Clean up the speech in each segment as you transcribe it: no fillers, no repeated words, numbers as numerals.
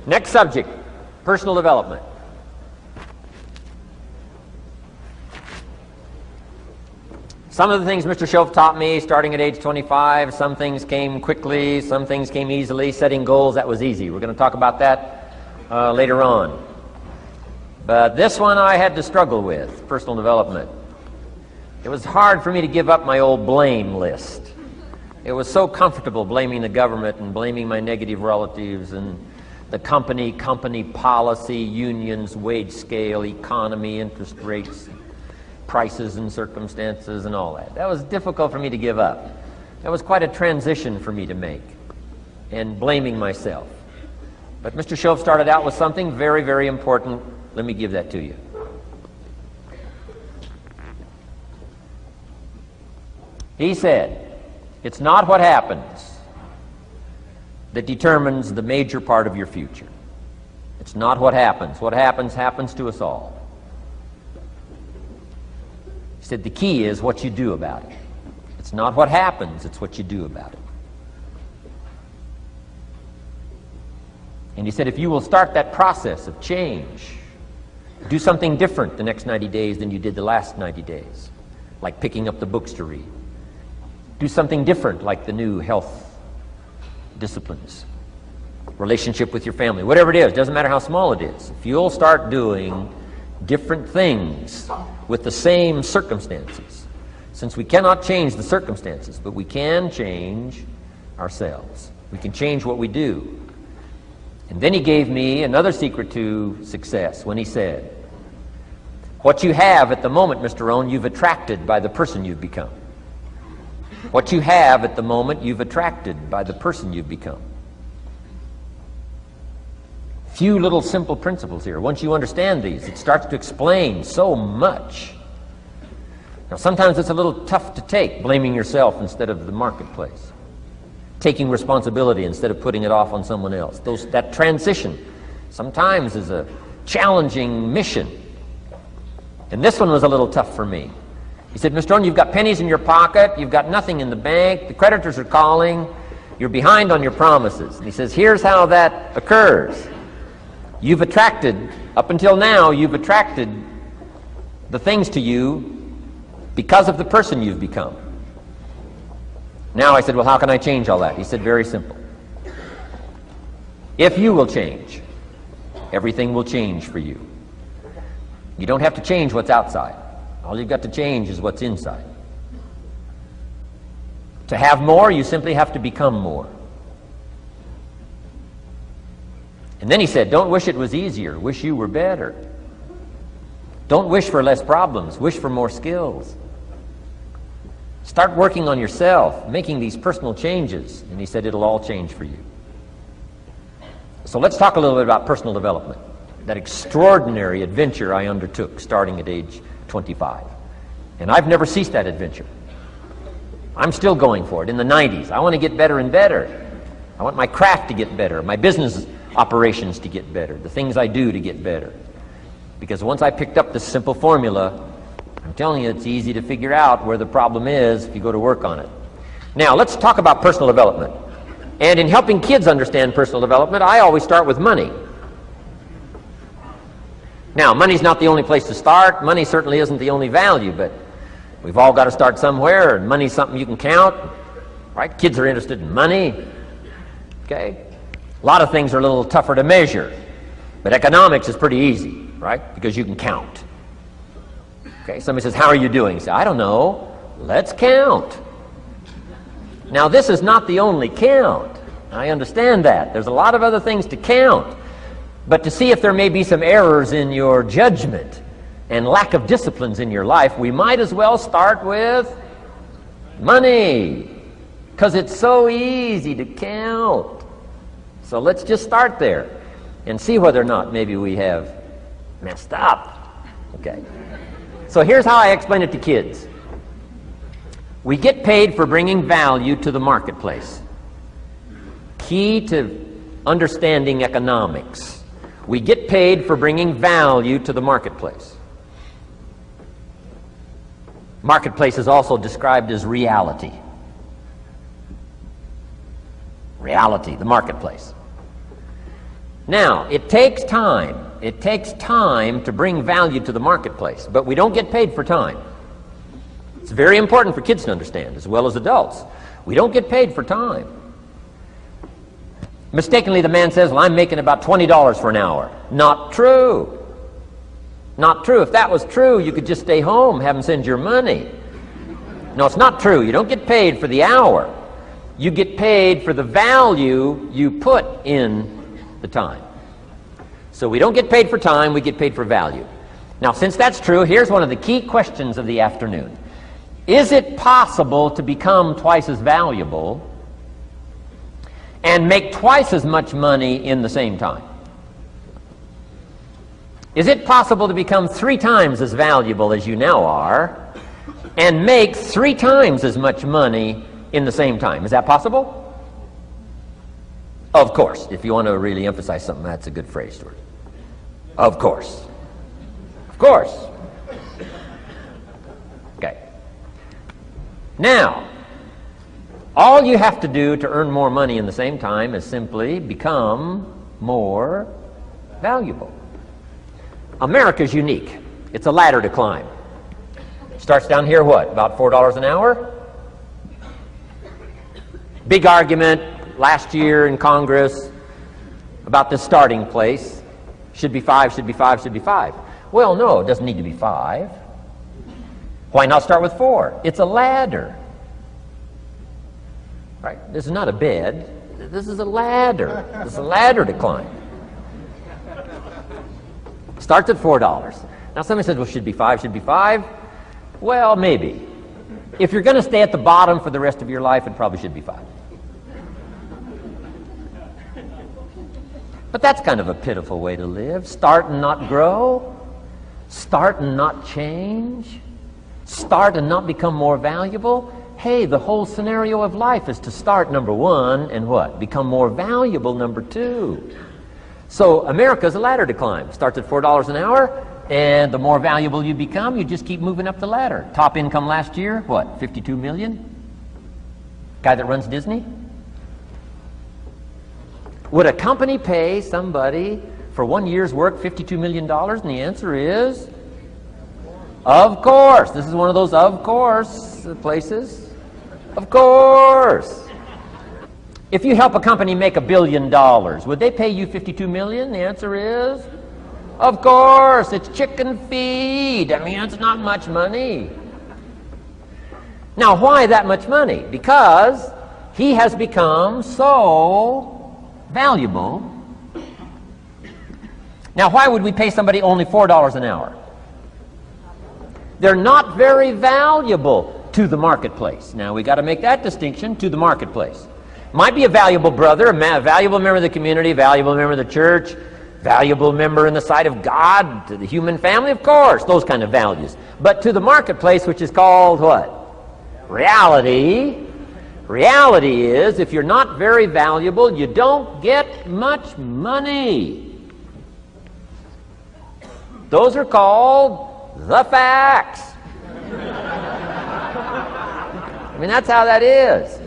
Next subject, personal development. Some of the things Mr. Shoaff taught me starting at age 25, some things came quickly, some things came easily. Setting goals, that was easy. We're going to talk about that later on. But this one I had to struggle with, personal development. It was hard for me to give up my old blame list. It was so comfortable blaming the government and blaming my negative relatives and the company policy, unions, wage scale, economy, interest rates, prices and circumstances and all that. That was difficult for me to give up. That was quite a transition for me to make, and blaming myself. But Mr. Shoaff started out with something very, very important. Let me give that to you. He said, it's not what happens that determines the major part of your future. It's not what happens. What happens, happens to us all. He said the key is what you do about it. It's not what happens, it's what you do about it. And he said if you will start that process of change, do something different the next 90 days than you did the last 90 days, like picking up the books to read. Do something different like the new health disciplines, relationship with your family, whatever it is, doesn't matter how small it is. If you'll start doing different things with the same circumstances, since we cannot change the circumstances, but we can change ourselves. We can change what we do. And then he gave me another secret to success when he said, what you have at the moment, Mr. Rohn, you've attracted by the person you've become. What you have at the moment, you've attracted by the person you've become. Few little simple principles here. Once you understand these, it starts to explain so much. Now, sometimes it's a little tough to take, blaming yourself instead of the marketplace, taking responsibility instead of putting it off on someone else. That transition sometimes is a challenging mission. And this one was a little tough for me. He said, Mr. Rohn, you've got pennies in your pocket, you've got nothing in the bank, the creditors are calling, you're behind on your promises. And he says, here's how that occurs. You've attracted, up until now, you've attracted the things to you because of the person you've become. Now I said, well, how can I change all that? He said, very simple. If you will change, everything will change for you. You don't have to change what's outside. All you've got to change is what's inside. To have more, you simply have to become more. And then he said, don't wish it was easier, wish you were better. Don't wish for less problems, wish for more skills. Start working on yourself, making these personal changes. And he said, it'll all change for you. So let's talk a little bit about personal development. That extraordinary adventure I undertook starting at age 25. And I've never ceased that adventure. I'm still going for it in the 90s. I want to get better and better. I want my craft to get better, my business operations to get better, the things I do to get better. Because once I picked up this simple formula, I'm telling you, it's easy to figure out where the problem is if you go to work on it. Now, let's talk about personal development. And in helping kids understand personal development, I always start with money. Now, money's not the only place to start. Money certainly isn't the only value, but we've all got to start somewhere, and money's something you can count, right? Kids are interested in money, okay? A lot of things are a little tougher to measure, but economics is pretty easy, right? Because you can count. Okay, somebody says, how are you doing? You say, I don't know. Let's count. Now, this is not the only count. I understand that. There's a lot of other things to count. But to see if there may be some errors in your judgment and lack of disciplines in your life, we might as well start with money, because it's so easy to count. So let's just start there and see whether or not maybe we have messed up. Okay. So here's how I explain it to kids. We get paid for bringing value to the marketplace. Key to understanding economics. We get paid for bringing value to the marketplace. Marketplace is also described as reality. Reality, the marketplace. Now, it takes time. It takes time to bring value to the marketplace, but we don't get paid for time. It's very important for kids to understand, as well as adults. We don't get paid for time. Mistakenly, the man says, well, I'm making about $20 for an hour. Not true. Not true. If that was true, you could just stay home, have them send your money. No, it's not true. You don't get paid for the hour. You get paid for the value you put in the time. So we don't get paid for time, we get paid for value. Now, since that's true, here's one of the key questions of the afternoon. Is it possible to become twice as valuable and make twice as much money in the same time? Is it possible to become 3 times as valuable as you now are and make 3 times as much money in the same time? Is that possible? Of course. If you want to really emphasize something, that's a good phrase, Stuart. Of course. Of course. Okay. Now, all you have to do to earn more money in the same time is simply become more valuable. America's unique. It's a ladder to climb. Starts down here, what? About $4 an hour? Big argument last year in Congress about the starting place. Should be 5, should be 5, should be 5. Well, no, it doesn't need to be 5. Why not start with 4? It's a ladder. Right? This is not a bed. This is a ladder. This is a ladder to climb. Starts at $4. Now somebody says, well, should be 5, should be 5. Well, maybe. If you're going to stay at the bottom for the rest of your life, it probably should be 5. But that's kind of a pitiful way to live. Start and not grow. Start and not change. Start and not become more valuable. Hey, the whole scenario of life is to start, number 1, and what? Become more valuable, number 2. So America's a ladder to climb. Starts at $4 an hour, and the more valuable you become, you just keep moving up the ladder. Top income last year, what, 52 million? Guy that runs Disney? Would a company pay somebody for 1 year's work $52 million? And the answer is, of course. This is one of those of course places. Of course. If you help a company make $1 billion, would they pay you $52 million? The answer is, of course. It's chicken feed. I mean, it's not much money. Now, why that much money? Because he has become so valuable. Now, why would we pay somebody only $4 an hour? They're not very valuable to the marketplace. Now, we got to make that distinction, to the marketplace. Might be a valuable brother, a valuable member of the community, valuable member of the church, valuable member in the sight of God, to the human family, of course, those kind of values. But to the marketplace, which is called what? Reality. Reality is, if you're not very valuable, you don't get much money. Those are called the facts. I mean, that's how that is.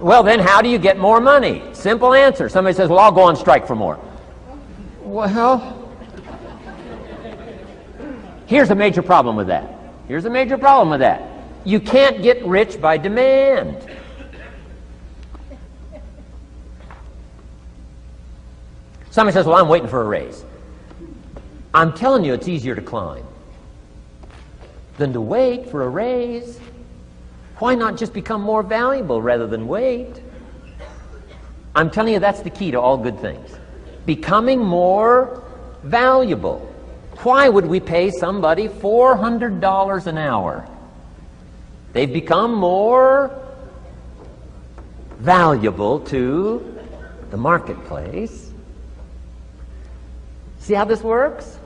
Well, then how do you get more money? Simple answer. Somebody says, well, I'll go on strike for more. Well, here's a major problem with that. Here's a major problem with that. You can't get rich by demand. Somebody says, well, I'm waiting for a raise. I'm telling you, it's easier to climb than to wait for a raise. Why not just become more valuable rather than wait? I'm telling you, that's the key to all good things. Becoming more valuable. Why would we pay somebody $400 an hour? They've become more valuable to the marketplace. See how this works?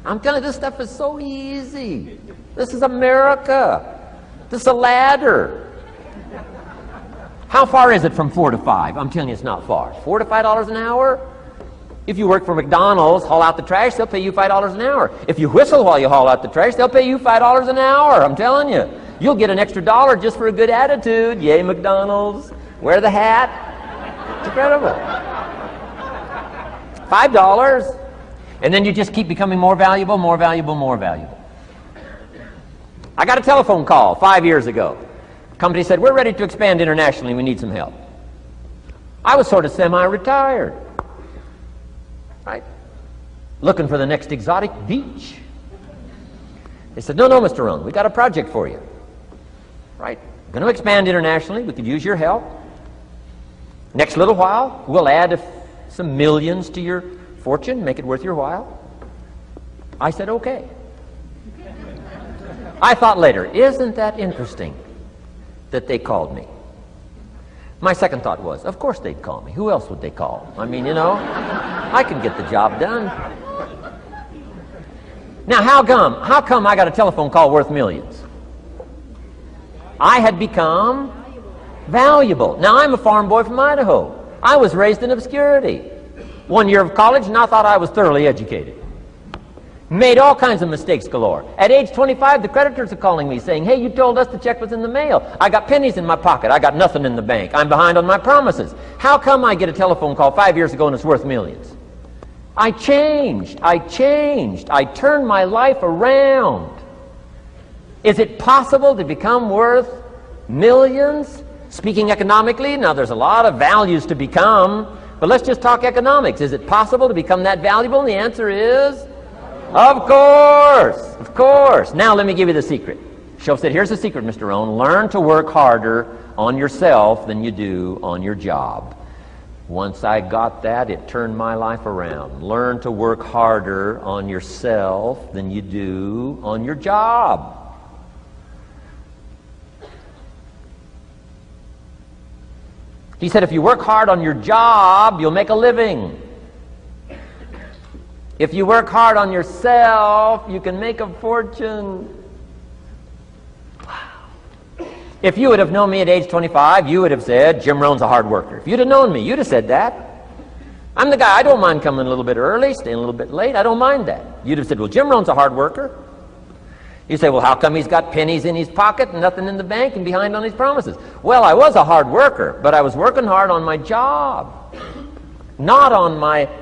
I'm telling you, this stuff is so easy. This is America. This is a ladder. How far is it from 4 to 5? I'm telling you, it's not far. $4 to $5 an hour? If you work for McDonald's, haul out the trash, they'll pay you $5 an hour. If you whistle while you haul out the trash, they'll pay you $5 an hour. I'm telling you. You'll get an extra $1 just for a good attitude. Yay, McDonald's. Wear the hat. It's incredible. $5. And then you just keep becoming more valuable, more valuable, more valuable. I got a telephone call 5 years ago. The company said, we're ready to expand internationally. We need some help. I was sort of semi-retired, right? Looking for the next exotic beach. They said, no, Mr. Rohn, we got a project for you. Right? Going to expand internationally. We could use your help. Next little while, we'll add some millions to your fortune, make it worth your while. I said, okay. I thought later, isn't that interesting that they called me? My second thought was, of course they'd call me. Who else would they call? I mean, I can get the job done. Now, how come I got a telephone call worth millions? I had become valuable. Now, I'm a farm boy from Idaho. I was raised in obscurity. 1 year of college, and I thought I was thoroughly educated. Made all kinds of mistakes galore. At age 25, the creditors are calling me saying, hey, you told us the check was in the mail. I got pennies in my pocket. I got nothing in the bank. I'm behind on my promises. How come I get a telephone call 5 years ago and it's worth millions? I changed. I turned my life around. Is it possible to become worth millions? Speaking economically, now there's a lot of values to become, but let's just talk economics. Is it possible to become that valuable? And the answer is, of course. Now let me give you the secret. Shoaff said, here's the secret, Mr. Rohn. Learn to work harder on yourself than you do on your job. Once I got that, it turned my life around. Learn to work harder on yourself than you do on your job. He said, if you work hard on your job, you'll make a living. If you work hard on yourself, you can make a fortune. Wow. If you would have known me at age 25, you would have said, Jim Rohn's a hard worker. If you'd have known me, you'd have said that. I'm the guy, I don't mind coming a little bit early, staying a little bit late. I don't mind that. You'd have said, well, Jim Rohn's a hard worker. You say, well, how come he's got pennies in his pocket and nothing in the bank and behind on his promises? Well, I was a hard worker, but I was working hard on my job, not on myself.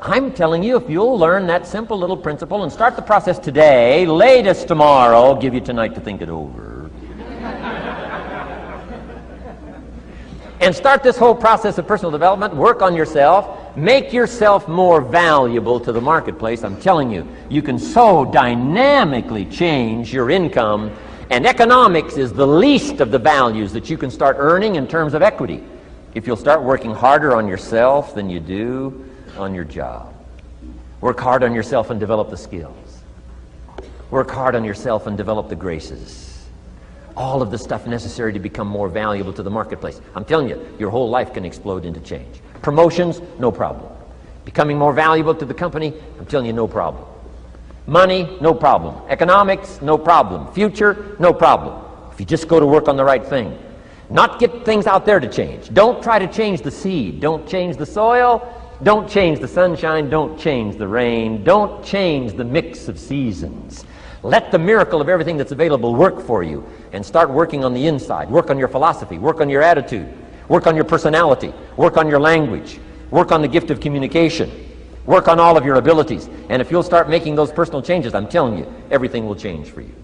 I'm telling you, if you'll learn that simple little principle and start the process today, latest tomorrow, I'll give you tonight to think it over. And start this whole process of personal development, work on yourself, make yourself more valuable to the marketplace. I'm telling you, you can so dynamically change your income, and economics is the least of the values that you can start earning in terms of equity if you'll start working harder on yourself than you do on your job. Work hard on yourself and develop the skills. Work hard on yourself and develop the graces. All of the stuff necessary to become more valuable to the marketplace. I'm telling you, your whole life can explode into change. Promotions, no problem. Becoming more valuable to the company, I'm telling you, no problem. Money, no problem. Economics, no problem. Future, no problem. If you just go to work on the right thing. Not get things out there to change. Don't try to change the seed. Don't change the soil. Don't change the sunshine. Don't change the rain. Don't change the mix of seasons. Let the miracle of everything that's available work for you, and start working on the inside. Work on your philosophy. Work on your attitude. Work on your personality. Work on your language. Work on the gift of communication. Work on all of your abilities. And if you'll start making those personal changes, I'm telling you, everything will change for you.